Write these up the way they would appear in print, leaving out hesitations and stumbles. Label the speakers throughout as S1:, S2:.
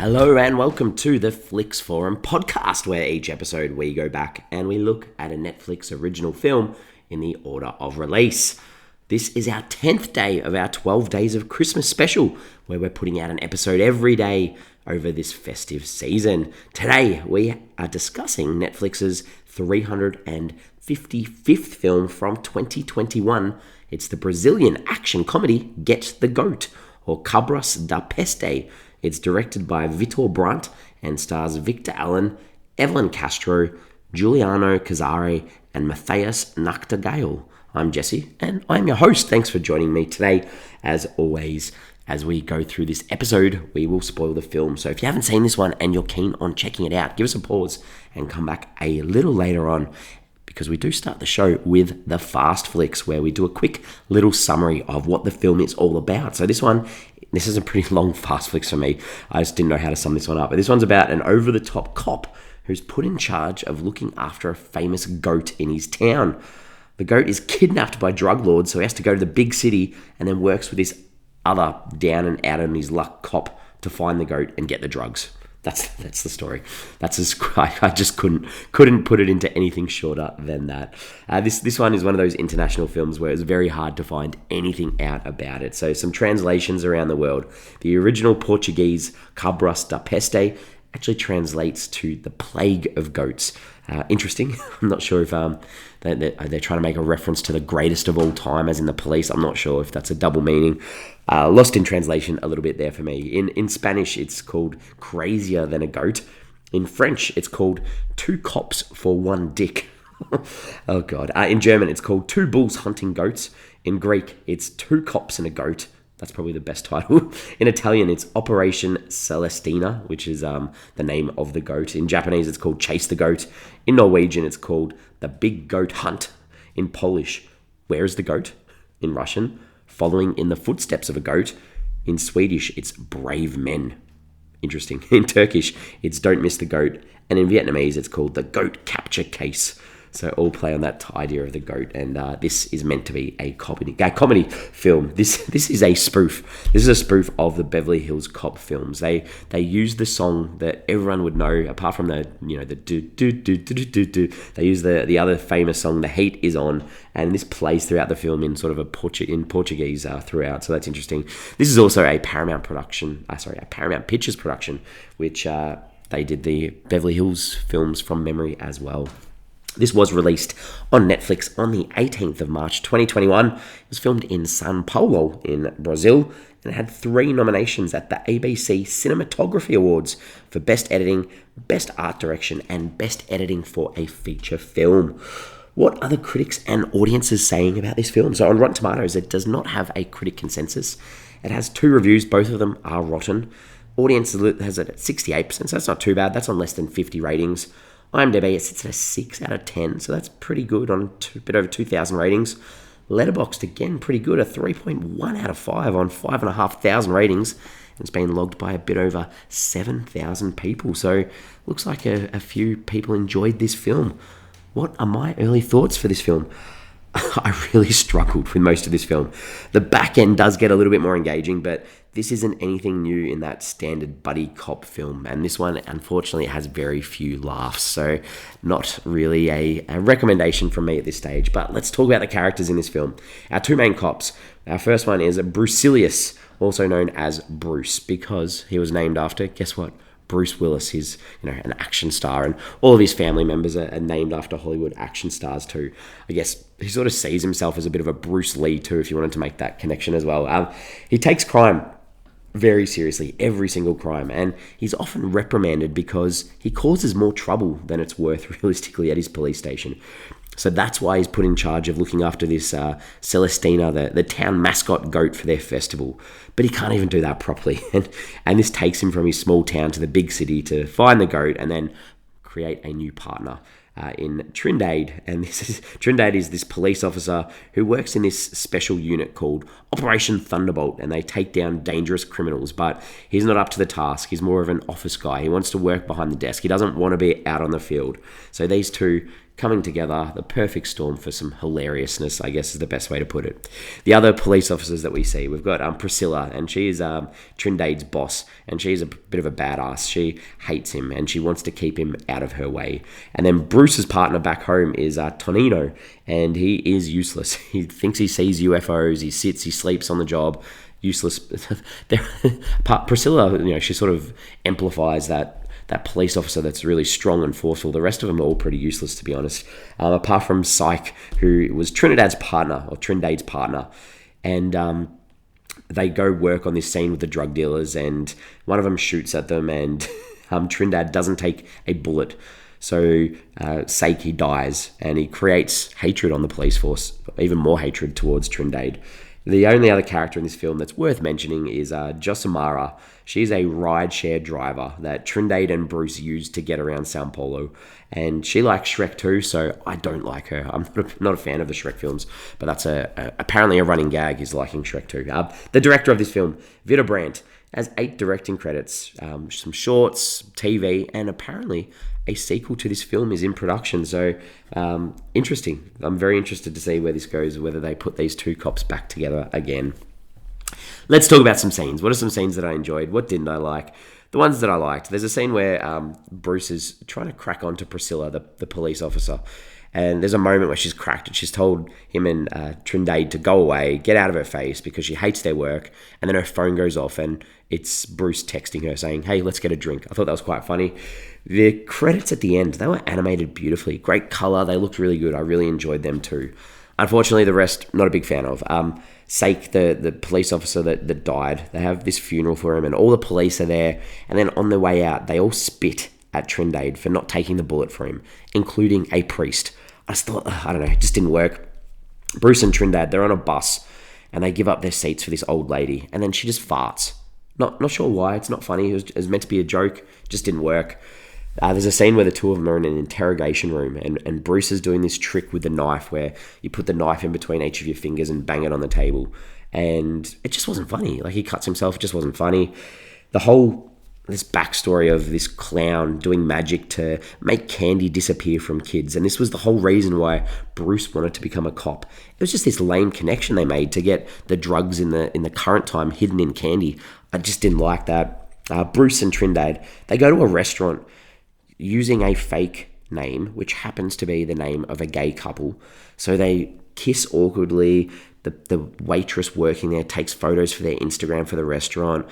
S1: Hello and welcome to the Flix Forum podcast, where each episode we go back and we look at a Netflix original film in the order of release. This is our 10th day of our 12 Days of Christmas special, where we're putting out an episode every day over this festive season. Today we are discussing Netflix's 355th film from 2021. It's the Brazilian action comedy Get the Goat, or Cabras da Peste. It's directed by Vitor Brandt and stars Victor Allen, Evelyn Castro, Juliano, Cazarre, and Matheus Nachtergaele. I'm Jesse, and I'm your host. Thanks for joining me today. As always, as we go through this episode, we will spoil the film. So if you haven't seen this one and you're keen on checking it out, give us a pause and come back a little later on, because we do start the show with the Fast Flicks, where we do a quick little summary of what the film is all about. So this is a pretty long Fast Flicks for me. I just didn't know how to sum this one up. But this one's about an over-the-top cop who's put in charge of looking after a famous goat in his town. The goat is kidnapped by drug lords, so he has to go to the big city and then works with this other down and out on his luck cop to find the goat and get the drugs. That's the story. I just couldn't put it into anything shorter than that. This one is one of those international films where it's very hard to find anything out about it. So some translations around the world. The original Portuguese Cabras da Peste actually translates to the plague of goats. Interesting. I'm not sure if they're trying to make a reference to the greatest of all time, as in the police. I'm not sure if that's a double meaning. Lost in translation a little bit there for me. In Spanish, it's called Crazier Than a Goat. In French, it's called Two Cops for One Dick. Oh, God. In German, it's called Two Bulls Hunting Goats. In Greek, it's Two Cops and a Goat. That's probably the best title. In Italian, it's Operation Celestina, which is the name of the goat. In Japanese, it's called Chase the Goat. In Norwegian, it's called The Big Goat Hunt. In Polish, Where is the Goat? In Russian, Following in the Footsteps of a Goat. In Swedish, it's Brave Men. Interesting. In Turkish, it's Don't Miss the Goat. And in Vietnamese, it's called The Goat Capture Case. So all play on that idea of the goat, and this is meant to be a comedy film. This is a spoof. This is a spoof of the Beverly Hills Cop films. They use the song that everyone would know, apart from the do do do do do do. They use the other famous song, "The Heat Is On," and this plays throughout the film in sort of in Portuguese throughout. So that's interesting. This is also a Paramount Pictures production, which they did the Beverly Hills films from memory as well. This was released on Netflix on the 18th of March 2021. It was filmed in Sao Paulo in Brazil, and it had 3 nominations at the ABC Cinematography Awards for Best Editing, Best Art Direction, and Best Editing for a Feature Film. What are the critics and audiences saying about this film? So on Rotten Tomatoes, it does not have a critic consensus. It has 2 reviews. Both of them are rotten. Audience has it at 68%, so that's not too bad. That's on less than 50 ratings. IMDb, it sits at a 6 out of 10, so that's pretty good on a bit over 2,000 ratings. Letterboxd, again, pretty good, a 3.1 out of 5 on 5,500 ratings. And it's been logged by a bit over 7,000 people, so looks like a few people enjoyed this film. What are my early thoughts for this film? I really struggled with most of this film. The back end does get a little bit more engaging, but this isn't anything new in that standard buddy cop film. And this one, unfortunately, has very few laughs. So not really a recommendation from me at this stage. But let's talk about the characters in this film. Our 2 main cops. Our first one is Brucilius, also known as Bruce, because he was named after, guess what? Bruce Willis. He's an action star, and all of his family members are named after Hollywood action stars too. I guess he sort of sees himself as a bit of a Bruce Lee too, if you wanted to make that connection as well. He takes crime very seriously, every single crime, and he's often reprimanded because he causes more trouble than it's worth realistically at his police station. So that's why he's put in charge of looking after this Celestina, the town mascot goat for their festival. But he can't even do that properly. And this takes him from his small town to the big city to find the goat and then create a new partner in Trindade. And Trindade is this police officer who works in this special unit called Operation Thunderbolt, and they take down dangerous criminals. But he's not up to the task. He's more of an office guy. He wants to work behind the desk. He doesn't want to be out on the field. So these two coming together, the perfect storm for some hilariousness, I guess is the best way to put it. The other police officers that we see, we've got Priscilla, and she's Trindade's boss, and she's a bit of a badass. She hates him, and she wants to keep him out of her way. And then Bruce's partner back home is Tonino, and he is useless. He thinks he sees UFOs, he sits, he sleeps on the job. Useless. Priscilla, she sort of amplifies that police officer that's really strong and forceful. The rest of them are all pretty useless, to be honest. Apart from Syke, who was Trindade's partner, and they go work on this scene with the drug dealers, and one of them shoots at them, and Trindade doesn't take a bullet. So Syke, he dies, and he creates hatred on the police force, even more hatred towards Trindade. The only other character in this film that's worth mentioning is Josamara. She's a rideshare driver that Trindade and Bruce used to get around Sao Paulo. And she likes Shrek too, so I don't like her. I'm not a fan of the Shrek films, but that's apparently a running gag, is liking Shrek too. The director of this film, Vitor Brandt, has 8 directing credits, some shorts, TV, and apparently a sequel to this film is in production. So interesting. I'm very interested to see where this goes, whether they put these two cops back together again. Let's talk about some scenes. What are some scenes that I enjoyed? What didn't I like? The ones that I liked. There's a scene where Bruce is trying to crack onto Priscilla, the police officer. And there's a moment where she's cracked and she's told him and Trindade to go away, get out of her face, because she hates their work. And then her phone goes off and it's Bruce texting her saying, hey, let's get a drink. I thought that was quite funny. The credits at the end, they were animated beautifully. Great color. They looked really good. I really enjoyed them too. Unfortunately, the rest, not a big fan of. Syke, the police officer that died, they have this funeral for him and all the police are there. And then on their way out, they all spit at Trindade for not taking the bullet for him, including a priest. I just thought, I don't know, it just didn't work. Bruce and Trindade, they're on a bus and they give up their seats for this old lady, and then she just farts. Not sure why. It's not funny. It was meant to be a joke. Just didn't work. There's a scene where the two of them are in an interrogation room, and Bruce is doing this trick with the knife where you put the knife in between each of your fingers and bang it on the table. And it just wasn't funny. Like, he cuts himself. It just wasn't funny. This backstory of this clown doing magic to make candy disappear from kids. And this was the whole reason why Bruce wanted to become a cop. It was just this lame connection they made to get the drugs in the current time hidden in candy. I just didn't like that. Bruce and Trindade, they go to a restaurant using a fake name, which happens to be the name of a gay couple. So they kiss awkwardly. The waitress working there takes photos for their Instagram for the restaurant.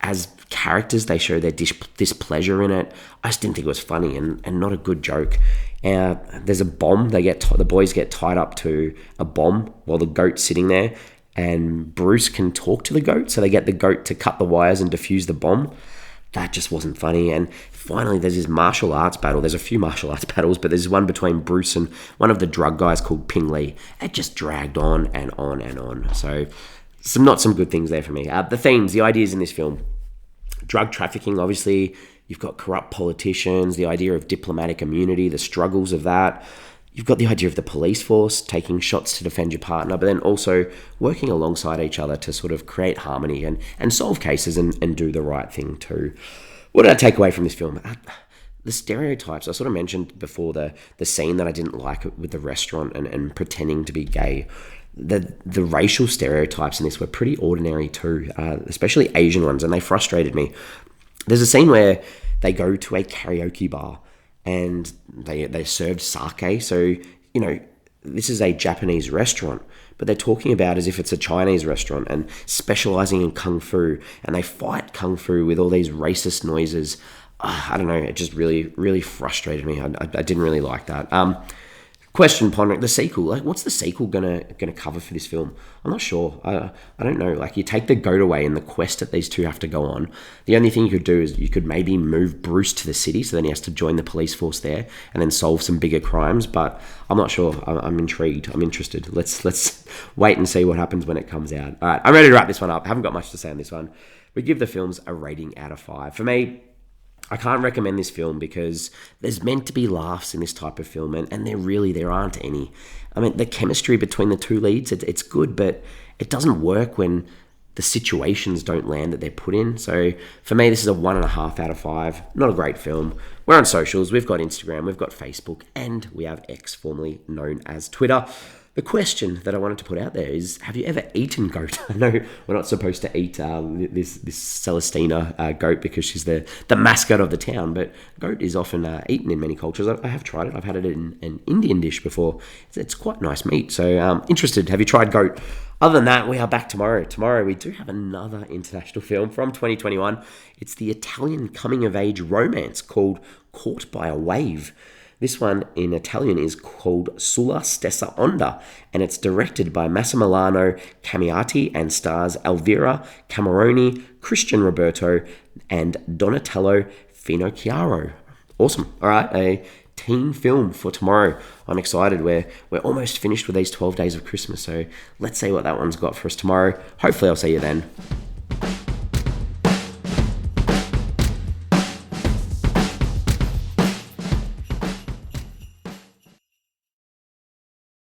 S1: As characters, they show their displeasure in it. I just didn't think it was funny and not a good joke. There's a bomb. The boys get tied up to a bomb while the goat's sitting there, and Bruce can talk to the goat, so they get the goat to cut the wires and defuse the bomb. That just wasn't funny. And finally, there's this martial arts battle. There's a few martial arts battles, but there's one between Bruce and one of the drug guys called Ping Lee. It just dragged on and on and on. So not some good things there for me. The themes, the ideas in this film. Drug trafficking, obviously. You've got corrupt politicians, the idea of diplomatic immunity, the struggles of that. You've got the idea of the police force taking shots to defend your partner, but then also working alongside each other to sort of create harmony and solve cases and do the right thing too. What did I take away from this film? The stereotypes. I sort of mentioned before the scene that I didn't like with the restaurant and pretending to be gay. The racial stereotypes in this were pretty ordinary too, especially Asian ones, and they frustrated me. There's a scene where they go to a karaoke bar and they served sake. So, this is a Japanese restaurant, but they're talking about as if it's a Chinese restaurant and specializing in kung fu, and they fight kung fu with all these racist noises. I don't know, it just really, really frustrated me. I didn't really like that. Question pondering the sequel. Like, what's the sequel gonna cover for this film? I'm not sure. I don't know. Like, you take the goat away and the quest that these two have to go on. The only thing you could do is you could maybe move Bruce to the city, so then he has to join the police force there and then solve some bigger crimes. But I'm not sure. I'm intrigued. I'm interested. Let's wait and see what happens when it comes out. All right, I'm ready to wrap this one up. I haven't got much to say on this one. We give the films a rating out of 5. For me, I can't recommend this film because there's meant to be laughs in this type of film, and there aren't any. I mean, the chemistry between the two leads, it's good, but it doesn't work when the situations don't land that they're put in. So for me, this is a 1.5 out of 5. Not a great film. We're on socials. We've got Instagram, we've got Facebook, and we have X, formerly known as Twitter. The question that I wanted to put out there is, have you ever eaten goat? I know we're not supposed to eat this Celestina goat because she's the mascot of the town, but goat is often eaten in many cultures. I have tried it. I've had it in an Indian dish before. It's quite nice meat. So interested, have you tried goat? Other than that, we are back tomorrow. Tomorrow we do have another international film from 2021. It's the Italian coming-of-age romance called Caught by a Wave. This one in Italian is called Sulla Stessa Onda, and it's directed by Massimiliano Camiati and stars Elvira Cameroni, Christian Roberto, and Donatello Finocchiaro. Awesome. All right, a teen film for tomorrow. I'm excited. We're almost finished with these 12 days of Christmas, so let's see what that one's got for us tomorrow. Hopefully I'll see you then.